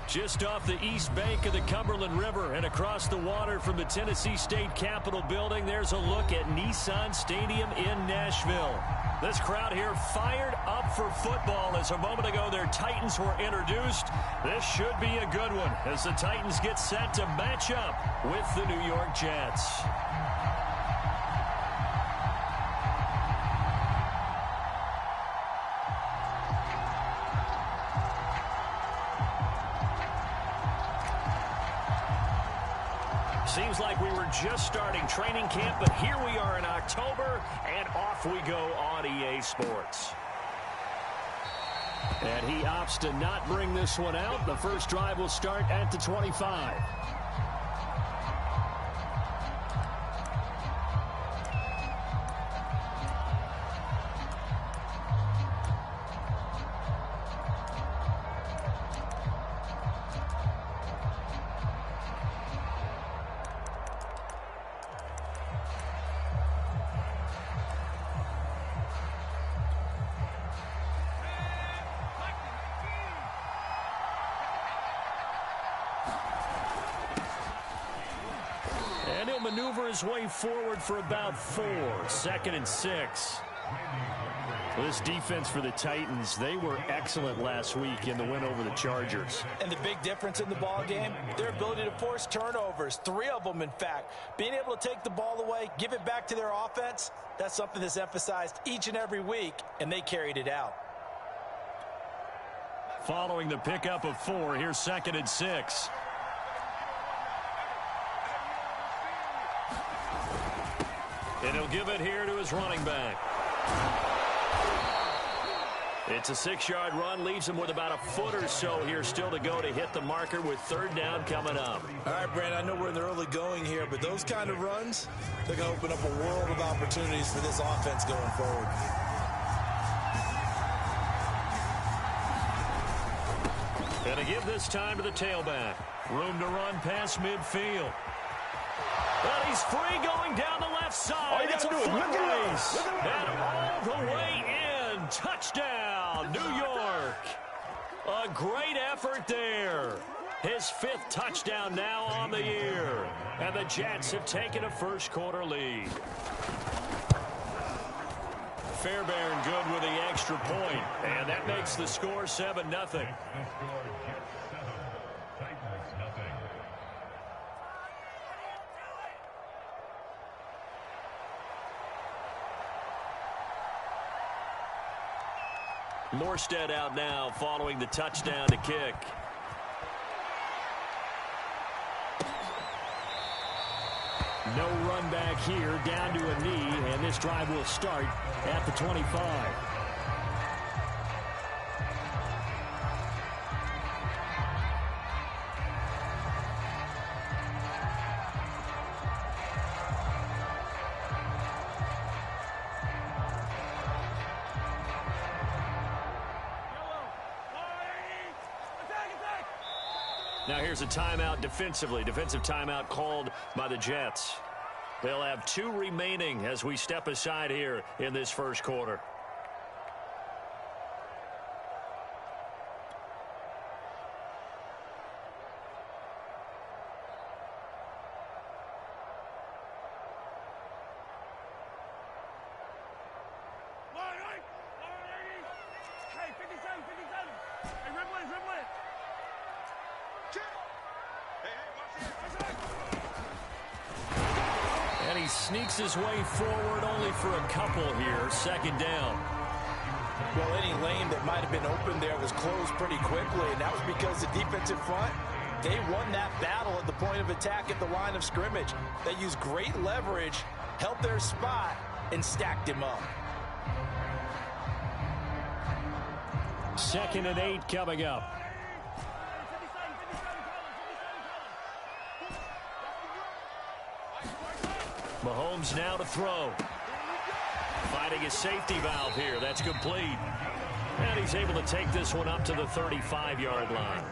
Just off the east bank of the Cumberland River and across the water from the Tennessee State Capitol building, there's a look at Nissan Stadium in Nashville. This crowd here fired up for football as a moment ago their Titans were introduced. This should be a good one as the Titans get set to match up with the New York Jets. Seems like we were just starting training camp, but here we are in October, and off we go on EA Sports. And he opts to not bring this one out. The first drive will start at the 25. And he'll maneuver his way forward for about 4. 2nd and 6. This defense for the Titans, they were excellent last week in the win over the Chargers. And the big difference in the ball game, their ability to force turnovers, 3 of them in fact. Being able to take the ball away, give it back to their offense, that's something that's emphasized each and every week, and they carried it out. Following the pickup of 4, here's 2nd and 6. And he'll give it here to his running back. It's a 6-yard run, leaves him with about a foot or so here still to go to hit the marker with 3rd down coming up. All right, Brandon, I know we're in the early going here, but those kind of runs, they're going to open up a world of opportunities for this offense going forward. And to give this time to the tailback. Room to run past midfield. But he's free going down the left side. It's a foot race. And all the way in. Touchdown, New York. A great effort there. His 5th touchdown now on the year. And the Jets have taken a first-quarter lead. Fairbairn good with the extra point. And that makes the score 7-0. Morstead out now following the touchdown to kick. No run back here, down to a knee, and this drive will start at the 25. Now here's a timeout defensively. Defensive timeout called by the Jets. They'll have 2 remaining as we step aside here in this first quarter. And he sneaks his way forward only for a couple here. 2nd down. Well, any lane that might have been open there was closed pretty quickly, and that was because the defensive front, they won that battle at the point of attack at the line of scrimmage. They used great leverage, held their spot, and stacked him up. 2nd and 8 coming up. Mahomes now to throw. Finding his safety valve here. That's complete. And he's able to take this one up to the 35-yard line.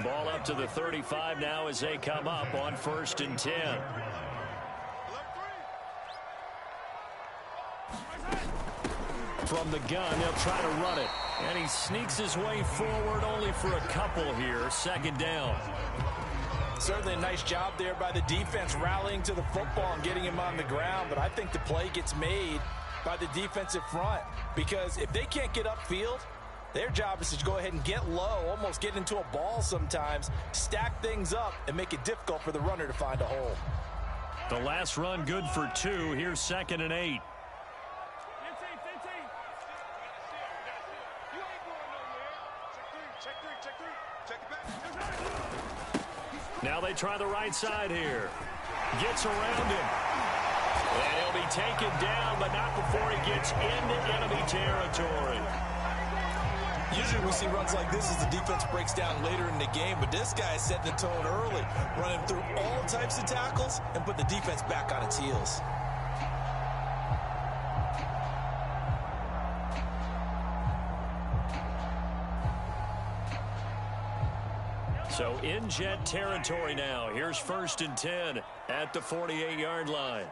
Ball up to the 35 now as they come up on 1st and 10. From the gun, they'll try to run it. And he sneaks his way forward only for a couple here. Second down. Certainly a nice job there by the defense rallying to the football and getting him on the ground. But I think the play gets made by the defensive front, because if they can't get upfield, their job is to go ahead and get low, almost get into a ball sometimes, stack things up, and make it difficult for the runner to find a hole. The last run good for 2. Here's 2nd and 8. Now they try the right side here. Gets around him. And he'll be taken down, but not before he gets into enemy territory. Usually we see runs like this as the defense breaks down later in the game, but this guy is setting the tone early, running through all types of tackles and put the defense back on its heels. So in Jet territory now. Here's 1st and 10 at the 48-yard line.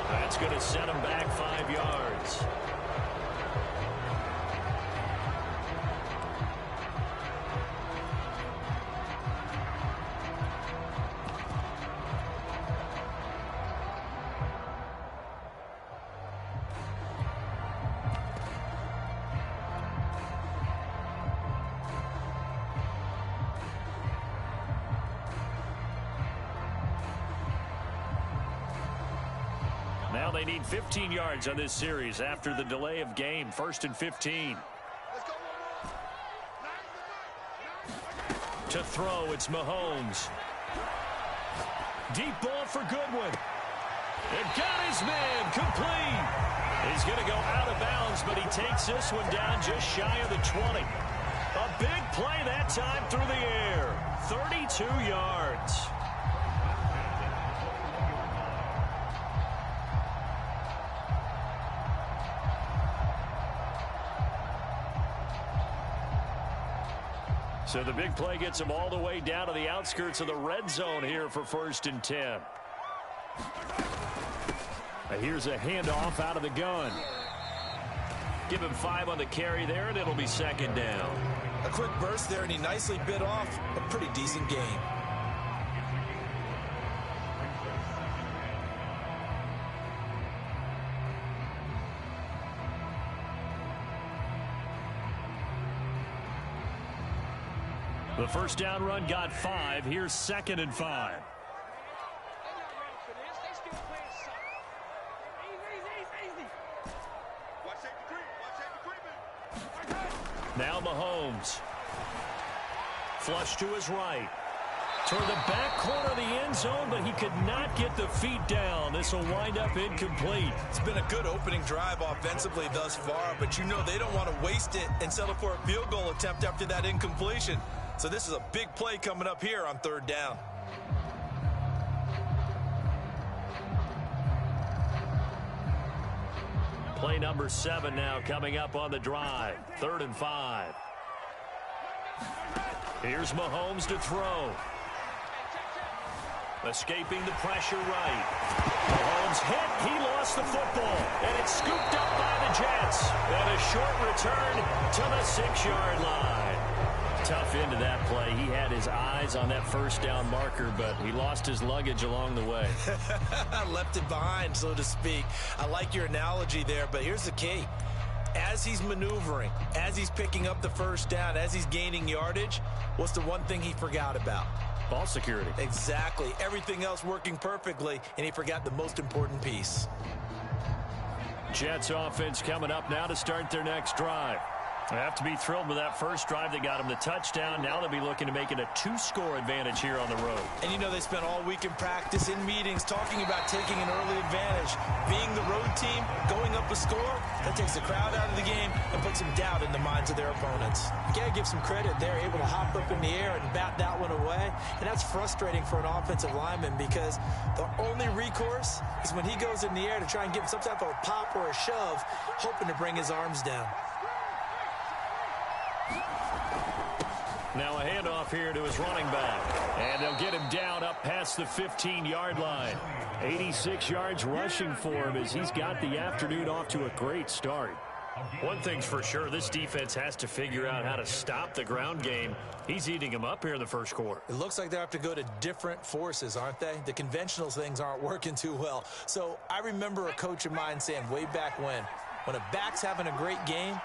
That's going to set him back 5 yards. Now they need 15 yards on this series after the delay of game. 1st and 15. To throw, it's Mahomes. Deep ball for Goodwin. And got his man complete. He's going to go out of bounds, but he takes this one down just shy of the 20. A big play that time through the air. 32 yards. So the big play gets him all the way down to the outskirts of the red zone here for 1st and 10. Here's a handoff out of the gun. Give him 5 on the carry there, and it'll be 2nd down. A quick burst there, and he nicely bit off a pretty decent game. The first down run got 5. Here's 2nd and 5. Now Mahomes. Flush to his right. Toward the back corner of the end zone, but he could not get the feet down. This will wind up incomplete. It's been a good opening drive offensively thus far, but you know they don't want to waste it and settle for a field goal attempt after that incompletion. So this is a big play coming up here on 3rd down. Play number 7 now coming up on the drive. 3rd and 5. Here's Mahomes to throw. Escaping the pressure right. Mahomes hit. He lost the football. And it's scooped up by the Jets. And a short return to the 6-yard line. Tough into that play. He had his eyes on that first down marker, but he lost his luggage along the way. Left it behind, so to speak. I like your analogy there, but here's the key. As he's maneuvering, as he's picking up the first down, as he's gaining yardage, what's the one thing he forgot about? Ball security. Exactly. Everything else working perfectly, and he forgot the most important piece. Jets offense coming up now to start their next drive. They have to be thrilled with that first drive that got them the touchdown. Now they'll be looking to make it a 2-score advantage here on the road. And you know they spent all week in practice, in meetings, talking about taking an early advantage. Being the road team, going up a score, that takes the crowd out of the game and puts some doubt in the minds of their opponents. You gotta give some credit. They're able to hop up in the air and bat that one away. And that's frustrating for an offensive lineman because the only recourse is when he goes in the air to try and give some type of a pop or a shove, hoping to bring his arms down. Now a handoff here to his running back. And they'll get him down up past the 15-yard line. 86 yards rushing for him as he's got the afternoon off to a great start. One thing's for sure, this defense has to figure out how to stop the ground game. He's eating him up here in the first quarter. It looks like they have to go to different forces, aren't they? The conventional things aren't working too well. So I remember a coach of mine saying way back when a back's having a great game,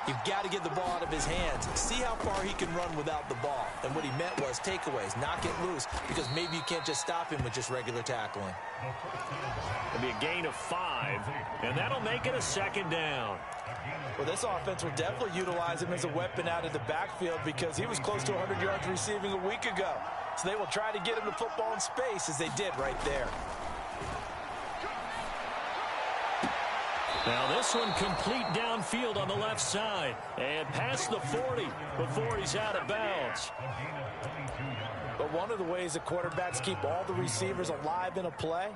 you've got to get the ball out of his hands. See how far he can run without the ball. And what he meant was takeaways, knock it loose, because maybe you can't just stop him with just regular tackling. It'll be a gain of 5, and that'll make it a second down. Well, this offense will definitely utilize him as a weapon out of the backfield because he was close to 100 yards receiving a week ago. So they will try to get him the football in space as they did right there. Now this one complete downfield on the left side and past the 40 before he's out of bounds. But one of the ways that quarterbacks keep all the receivers alive in a play,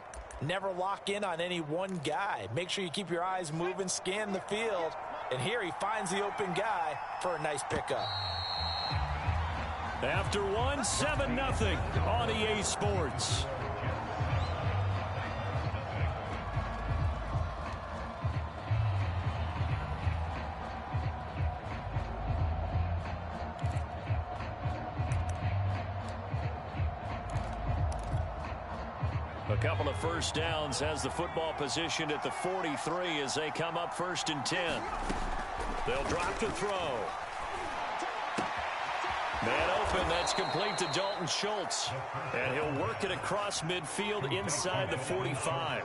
never lock in on any one guy. Make sure you keep your eyes moving, scan the field, and here he finds the open guy for a nice pickup. After one, 7-0 on EA Sports. A couple of first downs has the football positioned at the 43 as they come up 1st and 10. They'll drop to throw. Man open, that's complete to Dalton Schultz. And he'll work it across midfield inside the 45.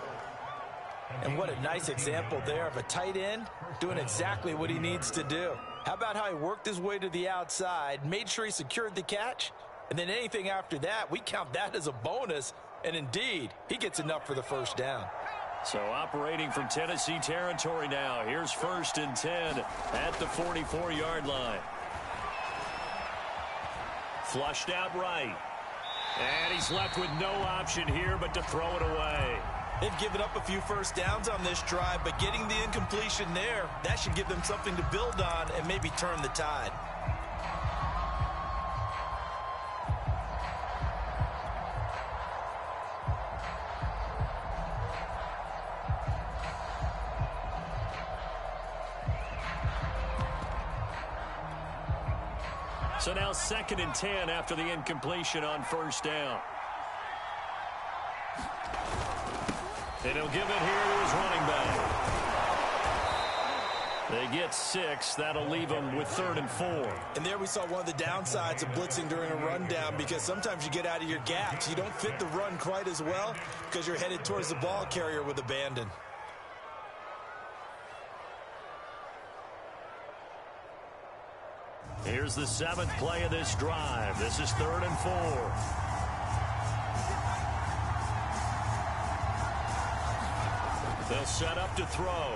And what a nice example there of a tight end doing exactly what he needs to do. How about how he worked his way to the outside, made sure he secured the catch, and then anything after that, we count that as a bonus. And indeed, he gets enough for the first down. So operating from Tennessee territory now. Here's 1st and 10 at the 44-yard line. Flushed out right. And he's left with no option here but to throw it away. They've given up a few first downs on this drive, but getting the incompletion there, that should give them something to build on and maybe turn the tide. So now 2nd and 10 after the incompletion on 1st down. And he'll give it here to his running back. They get 6. That'll leave them with 3rd and 4. And there we saw one of the downsides of blitzing during a rundown because sometimes you get out of your gaps. You don't fit the run quite as well because you're headed towards the ball carrier with abandon. Here's the 7th play of this drive. This is 3rd and 4. They'll set up to throw.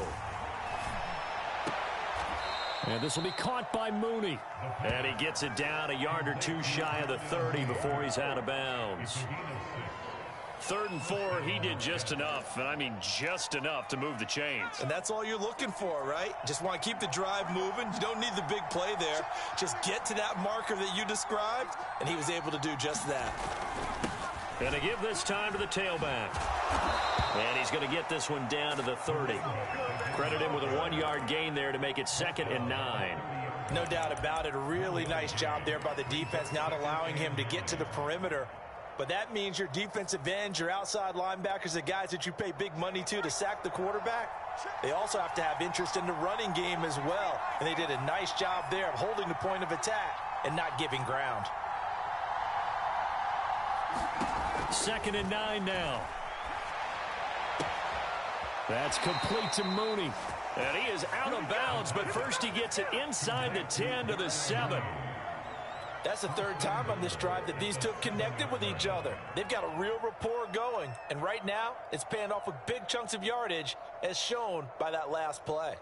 And this will be caught by Mooney. And he gets it down a yard or 2 shy of the 30 before he's out of bounds. 3rd and 4, he did just enough, and I mean just enough to move the chains. And that's all you're looking for, right? Just want to keep the drive moving. You don't need the big play there. Just get to that marker that you described, and he was able to do just that. And to give this time to the tailback. And he's going to get this one down to the 30. Credit him with a 1-yard gain there to make it 2nd and 9. No doubt about it. A really nice job there by the defense, not allowing him to get to the perimeter. But that means your defensive ends, your outside linebackers, the guys that you pay big money to sack the quarterback, they also have to have interest in the running game as well. And they did a nice job there of holding the point of attack and not giving ground. 2nd and 9 now. That's complete to Mooney. And he is out of bounds, but first he gets it inside the 10 to the 7. That's the third time on this drive that these two have connected with each other. They've got a real rapport going, and right now it's paying off with big chunks of yardage, as shown by that last play.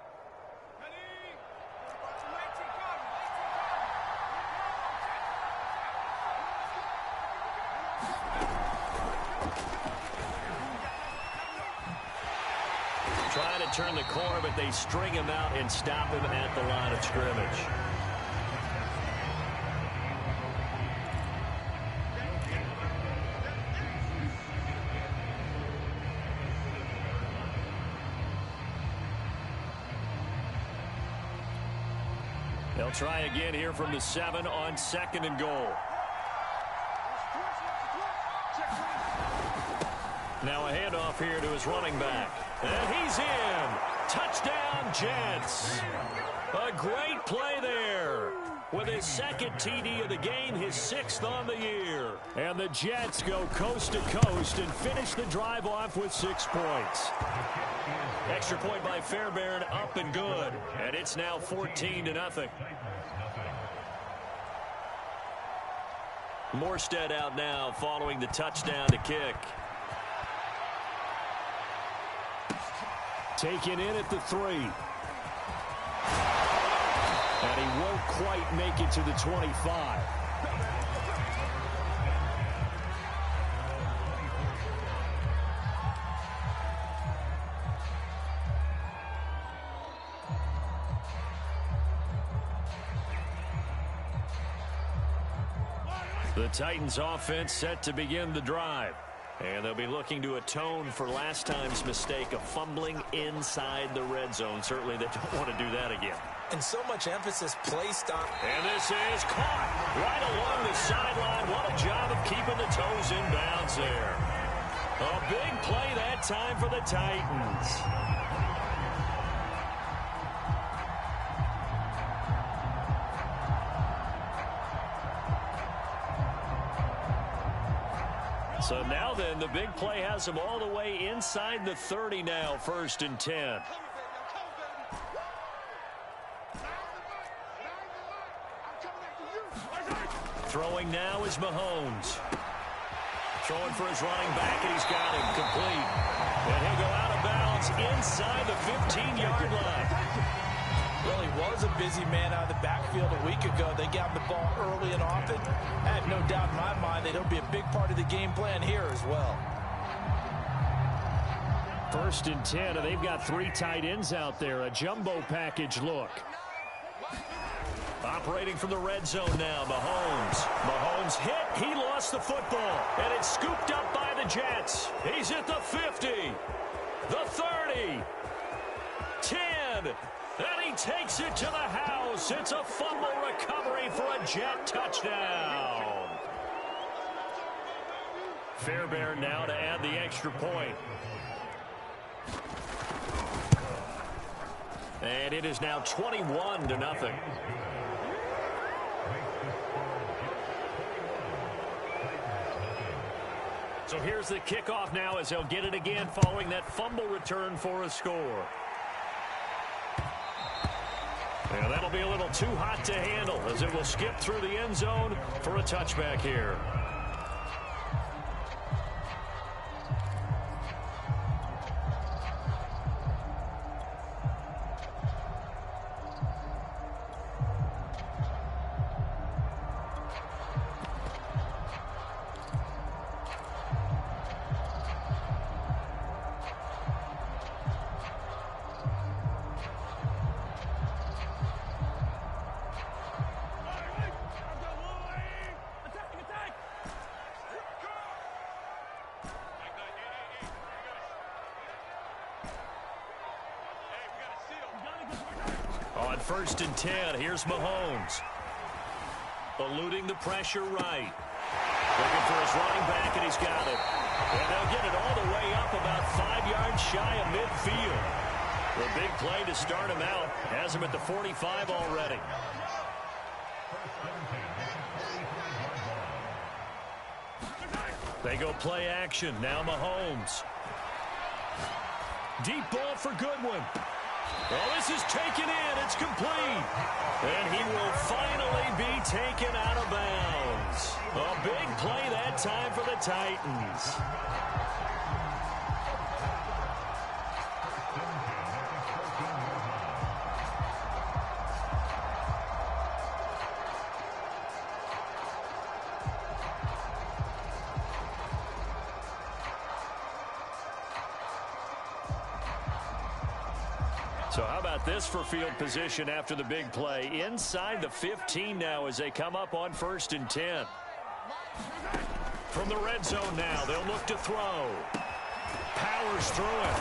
Trying to turn the corner, but they string him out and stop him at the line of scrimmage. They'll try again here from the 7 on 2nd and goal. Now a handoff here to his running back. And he's in. Touchdown, Jets. A great play there. With his second TD of the game, his 6th on the year. And the Jets go coast to coast and finish the drive off with 6 points. Extra point by Fairbairn, up and good. And it's now 14-0. Morstead out now following the touchdown to kick. Taken in at the 3. And he won't quite make it to the 25. The Titans offense set to begin the drive. And they'll be looking to atone for last time's mistake of fumbling inside the red zone. Certainly they don't want to do that again. And so much emphasis placed on... And this is caught right along the sideline. What a job of keeping the toes in bounds there. A big play that time for the Titans. So now then, the big play has them all the way inside the 30 now, 1st and 10. Throwing now is Mahomes. Throwing for his running back, and he's got him complete. And he'll go out of bounds inside the 15-yard line. Well, he was a busy man out of the backfield a week ago. They got him the ball early and often. I have no doubt in my mind that he'll be a big part of the game plan here as well. 1st and 10, and they've got 3 tight ends out there. A jumbo package look. Operating from the red zone now, Mahomes. Mahomes hit. He lost the football. And it's scooped up by the Jets. He's at the 50. The 30. 10. And he takes it to the house. It's a fumble recovery for a Jet touchdown. Fairbairn now to add the extra point. And it is now 21-0. So here's the kickoff now as they'll get it again following that fumble return for a score. And that'll be a little too hot to handle as it will skip through the end zone for a touchback here. On 1st and 10, here's Mahomes. Eluding the pressure right. Looking for his running back, and he's got it. And they'll get it all the way up about 5 yards shy of midfield. The big play to start him out has him at the 45 already. They go play action. Now Mahomes. Deep ball for Goodwin. Well, this is taken in. It's complete. And he will finally be taken out of bounds. A big play that time for the Titans. So how about this for field position after the big play? Inside the 15 now as they come up on 1st and 10. From the red zone now, they'll look to throw. Powers through it.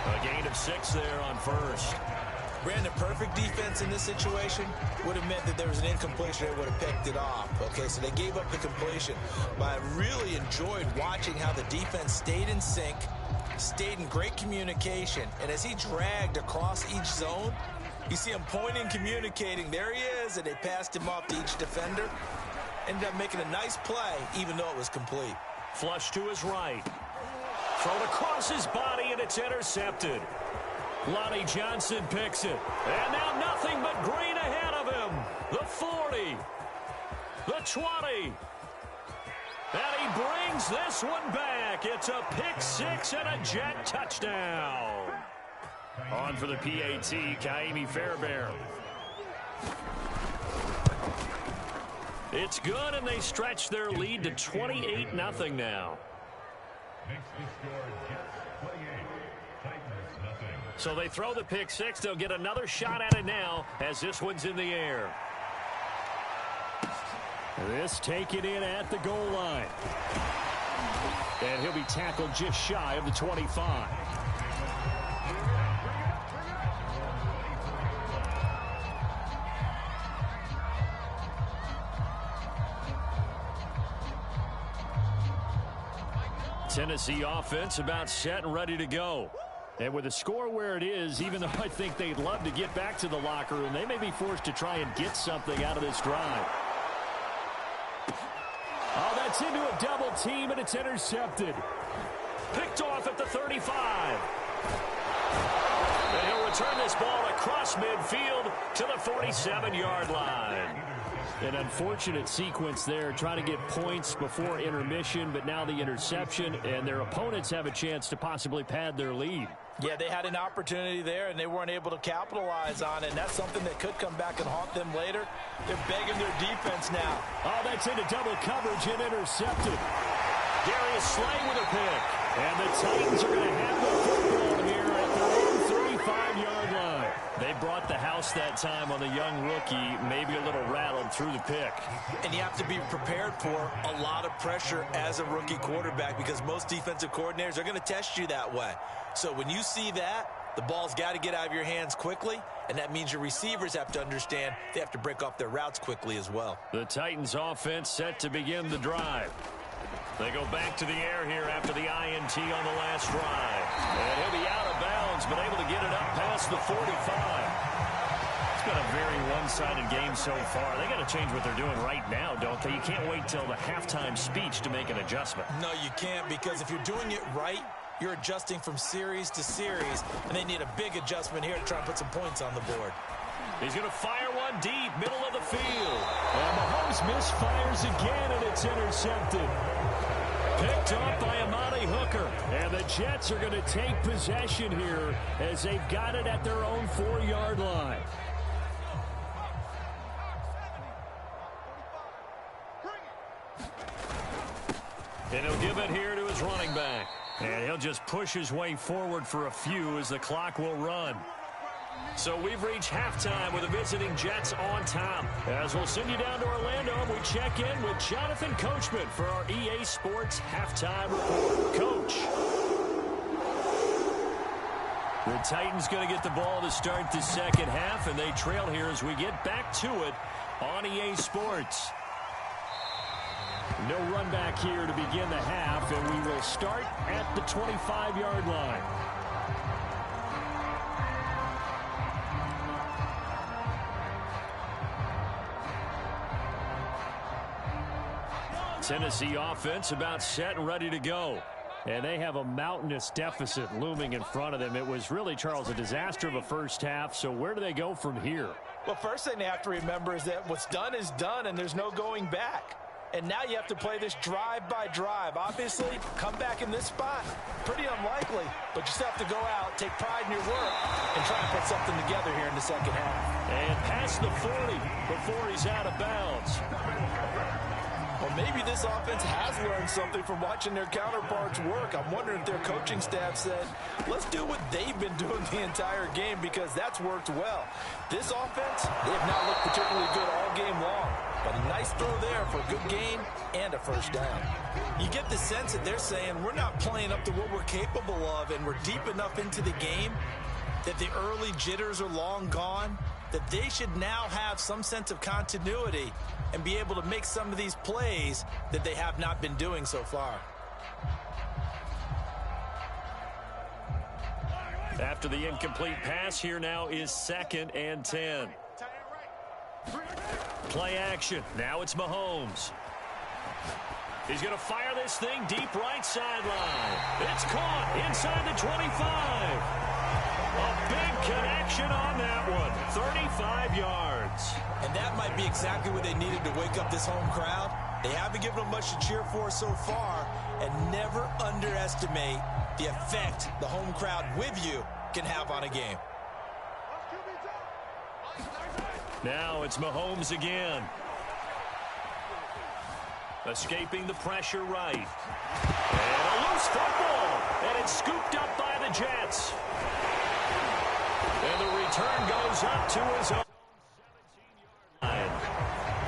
A gain of 6 there on 1st. Brandon, perfect defense in this situation would have meant that there was an incompletion. They would have picked it off. Okay, so they gave up the completion. But I really enjoyed watching how the defense stayed in sync, stayed in great communication, and as he dragged across each zone, you see him pointing, communicating. There he is, and they passed him off to each defender. Ended up making a nice play, even though it was complete. Flush to his right. Thrown across his body, and it's intercepted. Lonnie Johnson picks it. And now nothing but green ahead of him. The 40. The 20. And he brings this one back. It's a pick 6 and a Jet touchdown. On for the PAT, Kaimi Fairbairn. It's good, and they stretch their lead to 28-0 now. So they throw the pick 6. They'll get another shot at it now as this one's in the air. This taken in at the goal line. And he'll be tackled just shy of the 25. Tennessee offense about set and ready to go. And with the score where it is, even though I think they'd love to get back to the locker room, they may be forced to try and get something out of this drive. Oh, that's into a double team, and it's intercepted. Picked off at the 35. And he'll return this ball across midfield to the 47-yard line. An unfortunate sequence there, trying to get points before intermission, but now the interception, and their opponents have a chance to possibly pad their lead. Yeah, they had an opportunity there, and they weren't able to capitalize on it, and that's something that could come back and haunt them later. They're begging their defense now. Oh, that's into double coverage and intercepted. Darius Slay with a pick. And the Titans are going to have the football here at their own 35-yard line. They brought the house that time on the young rookie, maybe a little rattled through the pick. And you have to be prepared for a lot of pressure as a rookie quarterback because most defensive coordinators are going to test you that way. So when you see that, the ball's got to get out of your hands quickly, and that means your receivers have to understand they have to break off their routes quickly as well. The Titans offense set to begin the drive. They go back to the air here after the INT on the last drive. And he'll be out of bounds, but able to get it up past the 45. It's been a very one-sided game so far. They got to change what they're doing right now, don't they? You can't wait till the halftime speech to make an adjustment. No, you can't, because if you're doing it right, you're adjusting from series to series, and they need a big adjustment here to try and put some points on the board. He's going to fire one deep, middle of the field. And Mahomes misfires again, and it's intercepted. Picked up by Amani Hooker. And the Jets are going to take possession here as they've got it at their own 4-yard line. And he'll give it here to his running back. And he'll just push his way forward for a few as the clock will run. So we've reached halftime with the visiting Jets on top. As we'll send you down to Orlando, we check in with Jonathan Coachman for our EA Sports Halftime Report. Coach. The Titans going to get the ball to start the second half, and they trail here as we get back to it on EA Sports. No run back here to begin the half, and we will start at the 25-yard line. Tennessee offense about set and ready to go. And they have a mountainous deficit looming in front of them. It was really, Charles, a disaster of a first half. So where do they go from here? Well, first thing they have to remember is that what's done is done, and there's no going back. And now you have to play this drive by drive. Obviously, come back in this spot, pretty unlikely. But you still have to go out, take pride in your work, and try and put something together here in the second half. And past the 40 before he's out of bounds. Well, maybe this offense has learned something from watching their counterparts work. I'm wondering if their coaching staff said, let's do what they've been doing the entire game, because that's worked well. This offense, they have not looked particularly good all game long. But a nice throw there for a good gain and a first down. You get the sense that they're saying we're not playing up to what we're capable of, and we're deep enough into the game that the early jitters are long gone, that they should now have some sense of continuity and be able to make some of these plays that they have not been doing so far. After the incomplete pass, here now is 2nd and 10. Play action. Now it's Mahomes. He's going to fire this thing deep right sideline. It's caught inside the 25. A big connection on that one. 35 yards. And that might be exactly what they needed to wake up this home crowd. They haven't given them much to cheer for so far. And never underestimate the effect the home crowd with you can have on a game. Now it's Mahomes again. Escaping the pressure right. And a loose football. And it's scooped up by the Jets. And the return goes up to his own 17-yard line.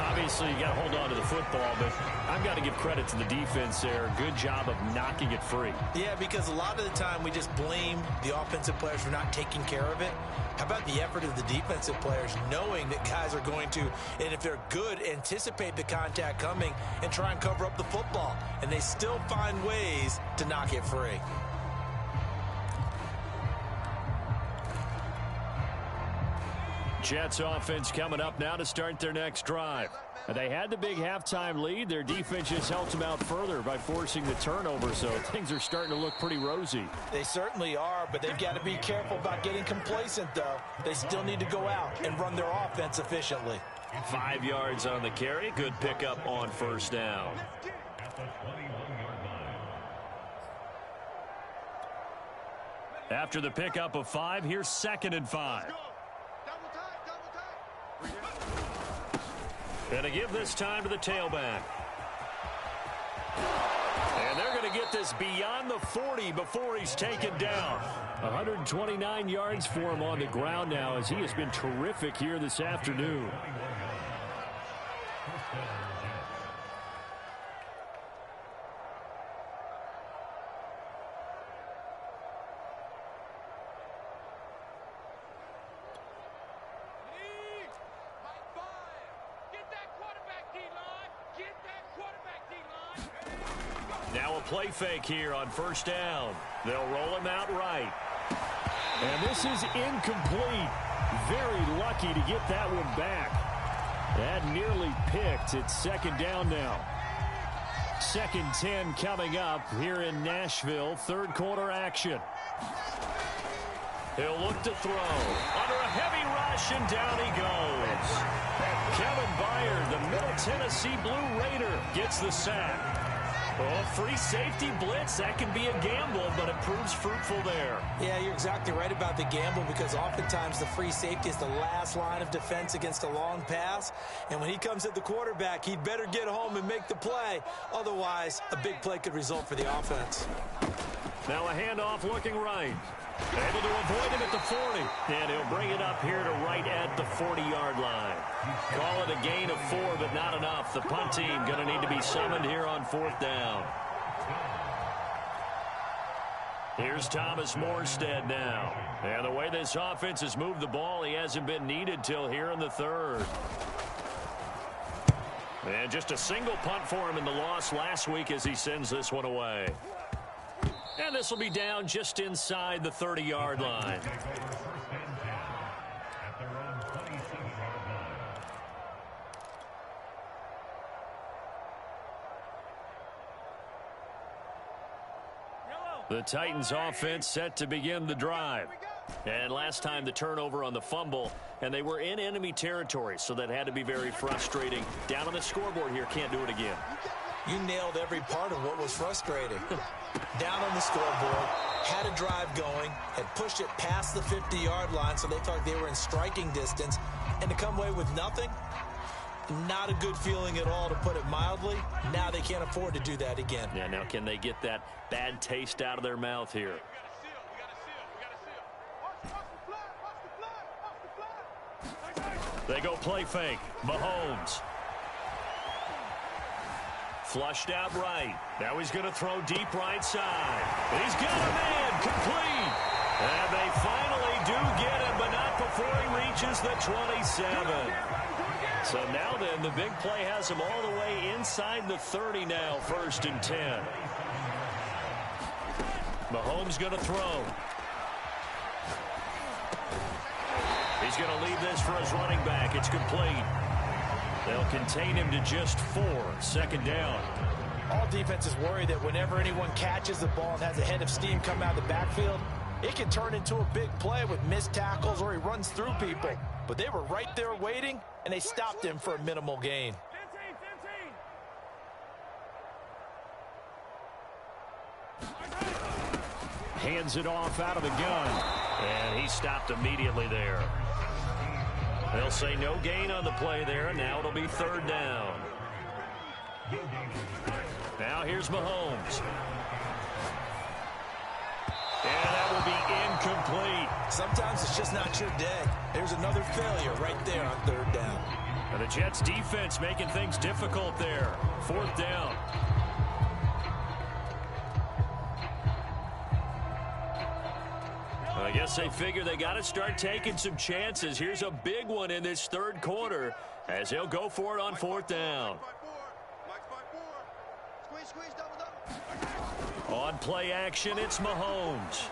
Obviously, you got to hold on to the football, but I've got to give credit to the defense there. Good job of knocking it free. Yeah, because a lot of the time we just blame the offensive players for not taking care of it. How about the effort of the defensive players knowing that guys are going to, and if they're good, anticipate the contact coming and try and cover up the football. And they still find ways to knock it free. Jets offense coming up now to start their next drive. They had the big halftime lead. Their defense just helped them out further by forcing the turnover, so things are starting to look pretty rosy. They certainly are, but they've got to be careful about getting complacent, though. They still need to go out and run their offense efficiently. 5 yards on the carry. Good pickup on first down. After the pickup of 5, here's 2nd and 5. And to give this time to the tailback. And they're going to get this beyond the 40 before he's taken down. 129 yards for him on the ground now, as he has been terrific here this afternoon. Now a play fake here on first down. They'll roll him out right. And this is incomplete. Very lucky to get that one back. That nearly picked. It's 2nd down now. 2nd 10 coming up here in Nashville. 3rd quarter action. He'll look to throw. Under a heavy rush, and down he goes. Kevin Byard, the Middle Tennessee Blue Raider, gets the sack. Well, free safety blitz, that can be a gamble, but it proves fruitful there. Yeah, you're exactly right about the gamble, because oftentimes the free safety is the last line of defense against a long pass. And when he comes at the quarterback, he'd better get home and make the play. Otherwise, a big play could result for the offense. Now a handoff looking right. Able to avoid him at the 40. And he'll bring it up here to right at the 40-yard line. Call it a gain of 4, but not enough. The punt team going to need to be summoned here on 4th down. Here's Thomas Morstead now. And the way this offense has moved the ball, he hasn't been needed till here in the 3rd. And just a single punt for him in the loss last week as he sends this one away. And this will be down just inside the 30-yard line. The Titans offense set to begin the drive. And last time the turnover on the fumble, and they were in enemy territory, so that had to be very frustrating. Down on the scoreboard here, can't do it again. You nailed every part of what was frustrating. Down on the scoreboard, had a drive going, had pushed it past the 50-yard line, so they thought they were in striking distance, and to come away with nothing, not a good feeling at all, to put it mildly. Now they can't afford to do that again. Yeah, now can they get that bad taste out of their mouth here? They go play fake. Mahomes. Flushed out right. Now he's going to throw deep right side. He's got a man complete. And they finally do get him, but not before he reaches the 27. So now then, the big play has him all the way inside the 30 now, 1st and 10. Mahomes going to throw. He's going to leave this for his running back. It's complete. They'll contain him to just 4. 2nd down. All defenses worry that whenever anyone catches the ball and has a head of steam come out of the backfield, it can turn into a big play with missed tackles or he runs through people. But they were right there waiting, and they stopped him for a minimal gain. Hands it off out of the gun. And he stopped immediately there. They'll say no gain on the play there. Now it'll be 3rd down. Now here's Mahomes. And that will be incomplete. Sometimes it's just not your day. There's another failure right there on 3rd down. And the Jets defense making things difficult there. 4th down. I guess they figure they got to start taking some chances. Here's a big one in this 3rd quarter as he'll go for it on 4th down. On play action, it's Mahomes.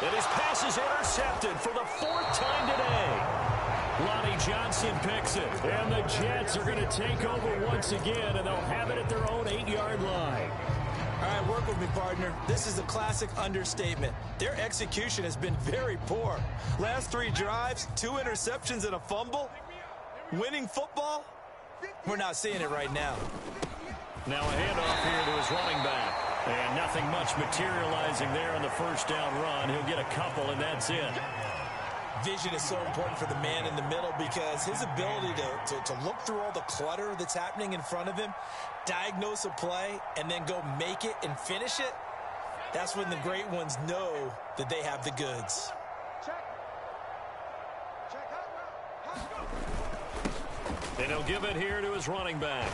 And his pass is intercepted for the 4th time today. Lonnie Johnson picks it. And the Jets are going to take over once again, and they'll have it at their own 8-yard line. All right, work with me, partner. This is a classic understatement. Their execution has been very poor. Last 3 drives, 2 interceptions and a fumble. Winning football? We're not seeing it right now. Now a handoff here to his running back. And nothing much materializing there on the 1st down run. He'll get a couple, and that's it. Vision is so important for the man in the middle because his ability to look through all the clutter that's happening in front of him, diagnose a play, and then go make it and finish it, that's when the great ones know that they have the goods. And he'll give it here to his running back.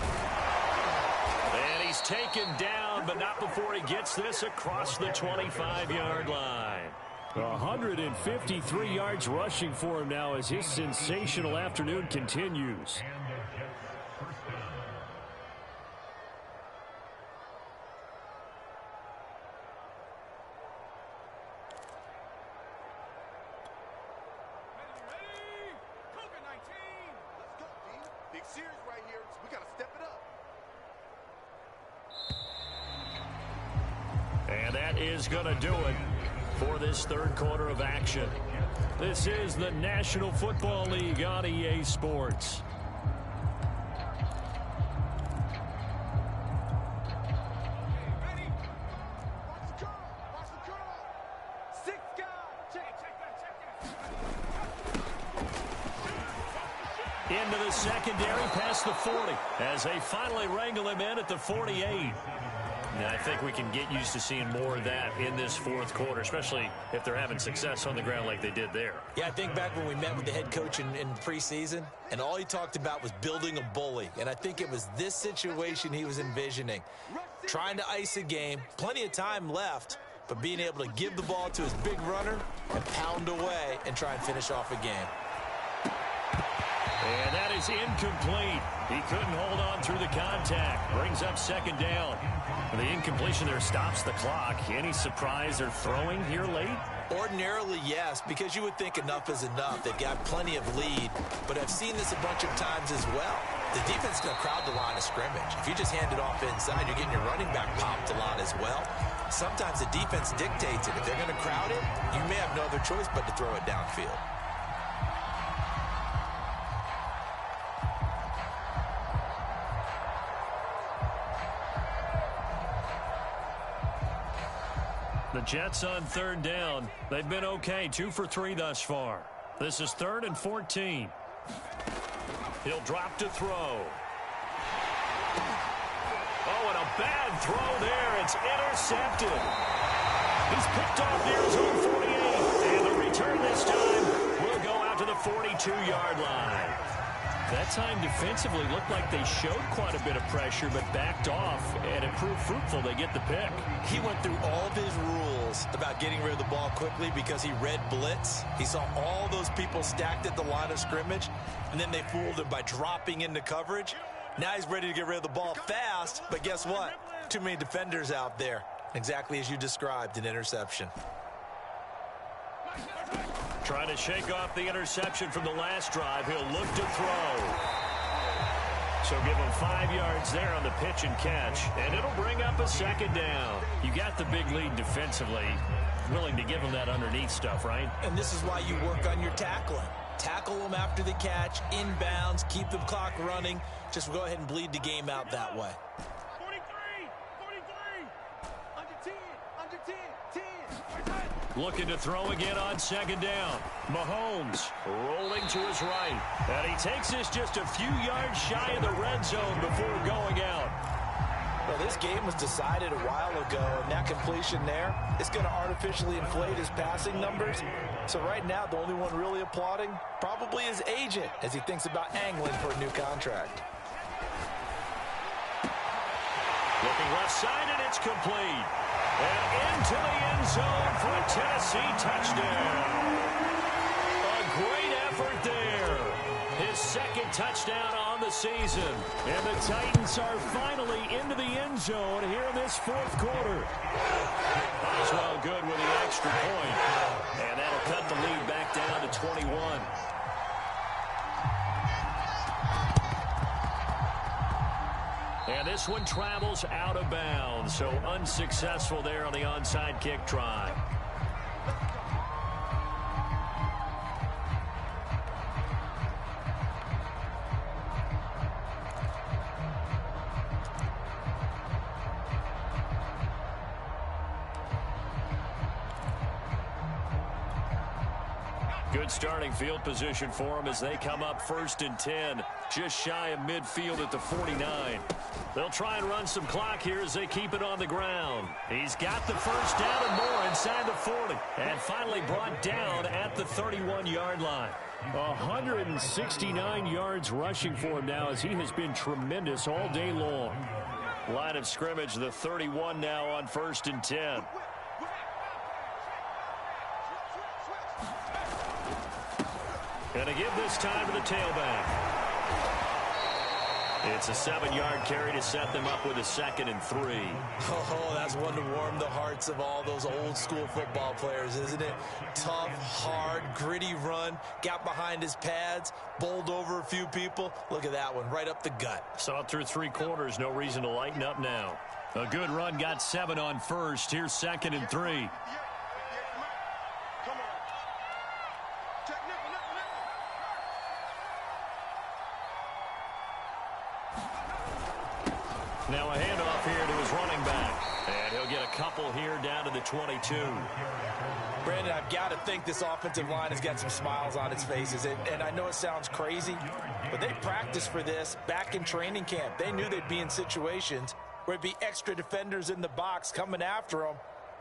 And he's taken down, but not before he gets this across the 25-yard line. 153 yards rushing for him now as his sensational afternoon continues. And that is going to do it for this 3rd quarter of action. This is the National Football League on EA Sports. Into the secondary past the 40 as they finally wrangle him in at the 48. Now, I think we can get used to seeing more of that in this 4th quarter, especially if they're having success on the ground like they did there. Yeah, I think back when we met with the head coach in preseason, and all he talked about was building a bully. And I think it was this situation he was envisioning. Trying to ice a game, plenty of time left, but being able to give the ball to his big runner and pound away and try and finish off a game. And that is incomplete. He couldn't hold on through the contact. Brings up 2nd down. The incompletion there stops the clock. Any surprise they're throwing here late? Ordinarily, yes, because you would think enough is enough. They've got plenty of lead, but I've seen this a bunch of times as well. The defense is going to crowd the line of scrimmage. If you just hand it off inside, you're getting your running back popped a lot as well. Sometimes the defense dictates it. If they're going to crowd it, you may have no other choice but to throw it downfield. The Jets on third down. They've been okay, 2 for 3 thus far. This is 3rd and 14. He'll drop to throw. Oh, and a bad throw there. It's intercepted. He's picked off near his own 48. And the return this time will go out to the 42-yard line. That time defensively looked like they showed quite a bit of pressure but backed off, and it proved fruitful. They get the pick. He went through all of his rules about getting rid of the ball quickly because he read blitz. He saw all those people stacked at the line of scrimmage, and then they fooled him by dropping into coverage. Now he's ready to get rid of the ball fast, but guess what? Too many defenders out there. Exactly as you described, an interception. Trying to shake off the interception from the last drive. He'll look to throw. So give him 5 yards there on the pitch and catch. And it'll bring up a second down. You got the big lead defensively. Willing to give him that underneath stuff, right? And this is why you work on your tackling. Tackle them after the catch, inbounds, keep the clock running. Just go ahead and bleed the game out that way. 43, 43, under 10, under 10, 10. Looking to throw again on second down. Mahomes rolling to his right. And he takes this just a few yards shy of the red zone before going out. Well, this game was decided a while ago, and that completion there is going to artificially inflate his passing numbers. So right now, the only one really applauding probably his agent as he thinks about angling for a new contract. Looking left side, and it's complete. And into the end zone for a Tennessee touchdown. A great effort there. His second touchdown on the season. And the Titans are finally into the end zone here in this fourth quarter. Oswell good with the extra point. And that'll cut the lead back down to 21. And this one travels out of bounds, so unsuccessful there on the onside kick try. Good starting field position for them as they come up 1st and 10, just shy of midfield at the 49. They'll try and run some clock here as they keep it on the ground. He's got the first down and more inside the 40, and finally brought down at the 31-yard line. 169 yards rushing for him now as he has been tremendous all day long. Line of scrimmage, the 31 now on 1st and 10. Going to give this time to the tailback. It's a 7-yard carry to set them up with a 2nd and 3. Oh, that's one to warm the hearts of all those old school football players, isn't it? Tough, hard, gritty run, got behind his pads, bowled over a few people. Look at that one, right up the gut. Saw it through 3 quarters, no reason to lighten up now. A good run, got 7 on 1st. Here's 2nd and 3. Now a handoff here to his running back. And he'll get a couple here down to the 22. Brandon, I've got to think this offensive line has got some smiles on its faces. And I know it sounds crazy, but they practiced for this back in training camp. They knew they'd be in situations where it'd be extra defenders in the box coming after them,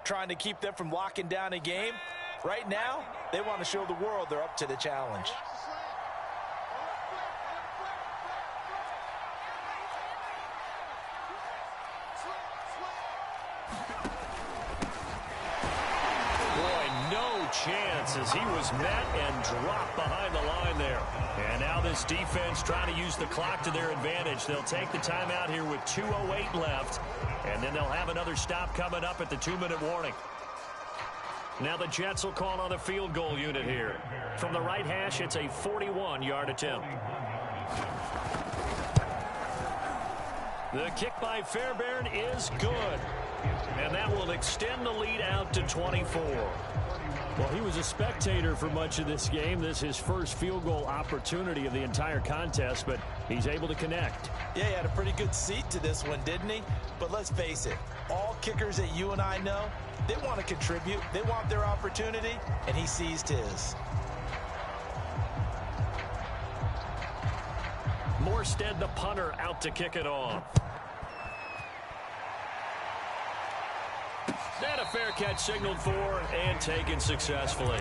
trying to keep them from locking down a game. Right now, they want to show the world they're up to the challenge. Chance as he was met and dropped behind the line there. And now this defense trying to use the clock to their advantage. They'll take the timeout here with 2:08 left, and then they'll have another stop coming up at the 2-minute warning. Now the Jets will call on the field goal unit here. From the right hash, it's a 41-yard attempt. The kick by Fairbairn is good. And that will extend the lead out to 24. Well, he was a spectator for much of this game. This is his first field goal opportunity of the entire contest, but he's able to connect. Yeah, he had a pretty good seat to this one, didn't he? But let's face it, all kickers that you and I know, they want to contribute. They want their opportunity, and he seized his. Morstead, the punter, out to kick it off. And a fair catch signaled for and taken successfully.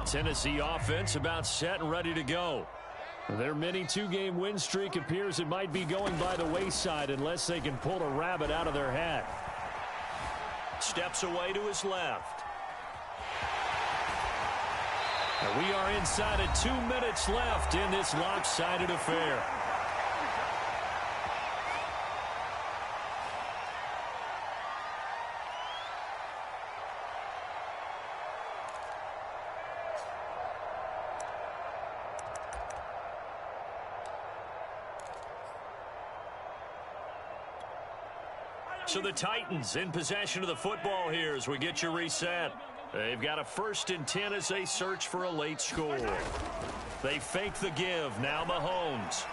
Tennessee offense about set and ready to go. Their mini two-game win streak appears it might be going by the wayside unless they can pull a rabbit out of their hat. Steps away to his left. And we are inside of 2 minutes left in this lopsided affair. So the Titans in possession of the football here as we get you reset. They've got a 1st and 10 as they search for a late score. They fake the give. Now Mahomes.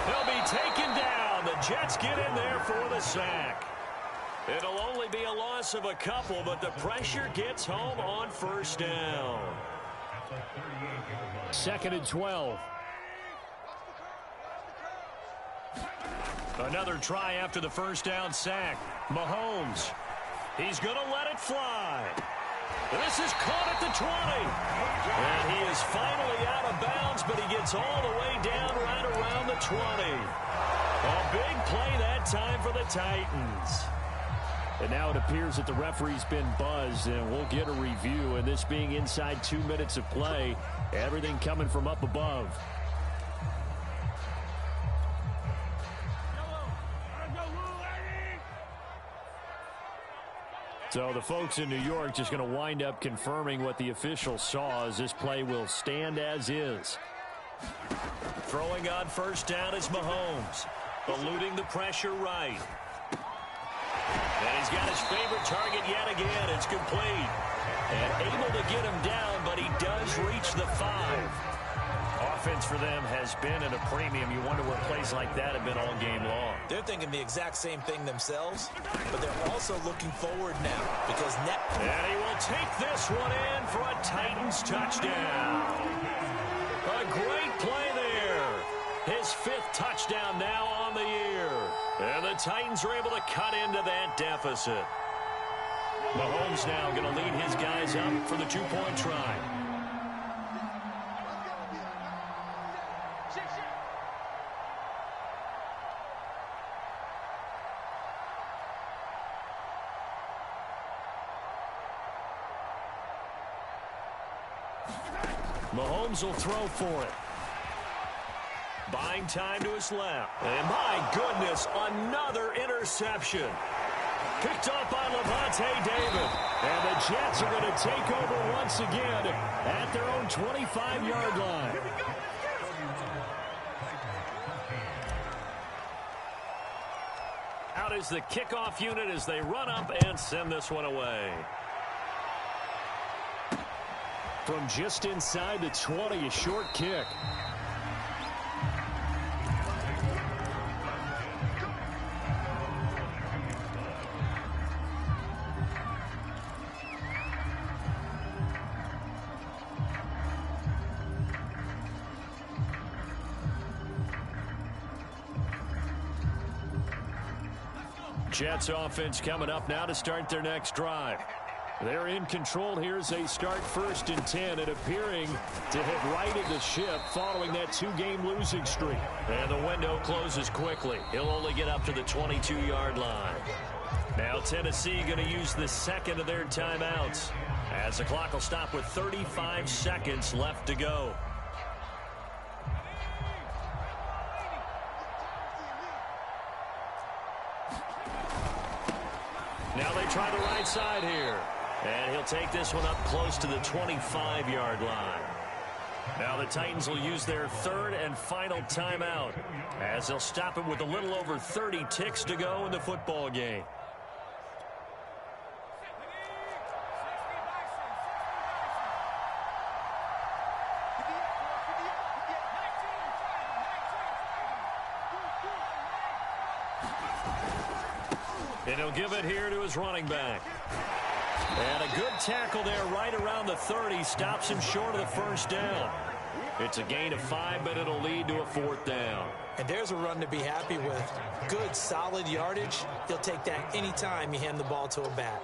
He'll be taken down. The Jets get in there for the sack. It'll only be a loss of a couple, but the pressure gets home on 1st down. 2nd and 12. Another try after the 1st down sack. Mahomes. He's going to let it fly. This is caught at the 20. And he is finally out of bounds, but he gets all the way down right around the 20. A big play that time for the Titans. And now it appears that the referee's been buzzed, and we'll get a review. And this being inside 2 minutes of play, everything coming from up above. So the folks in New York just going to wind up confirming what the officials saw as this play will stand as is. Throwing on 1st down is Mahomes. Eluding the pressure right. And he's got his favorite target yet again. It's complete. And able to get him down, but he does reach the 5. Offense for them has been at a premium. You wonder what plays like that have been all game long. They're thinking the exact same thing themselves, but they're also looking forward now because net. And he will take this one in for a Titans touchdown. A great play there. His 5th touchdown now on the year. And the Titans are able to cut into that deficit. Mahomes now going to lead his guys up for the 2-point try. Mahomes will throw for it. Buying time to his left. And my goodness, another interception. Picked up by Levante David. And the Jets are going to take over once again at their own 25-yard line. Out is the kickoff unit as they run up and send this one away. From just inside the 20, a short kick. Jets offense coming up now to start their next drive. They're in control here as they start 1st and 10 and appearing to have righted the ship following that 2-game losing streak. And the window closes quickly. He'll only get up to the 22-yard line. Now Tennessee going to use the 2nd of their timeouts as the clock will stop with 35 seconds left to go. Now they try the right side here. And he'll take this one up close to the 25-yard line. Now the Titans will use their third and final timeout as they'll stop it with a little over 30 ticks to go in the football game. And he'll give it here to his running back. And a good tackle there right around the 30. Stops him short of the first down. It's a gain of 5, but it'll lead to a 4th down. And there's a run to be happy with. Good, solid yardage. He'll take that anytime you hand the ball to a back.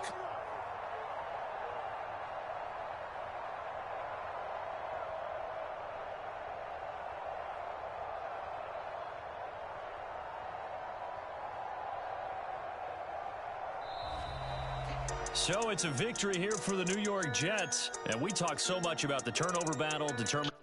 So it's a victory here for the New York Jets. And we talk so much about the turnover battle, determining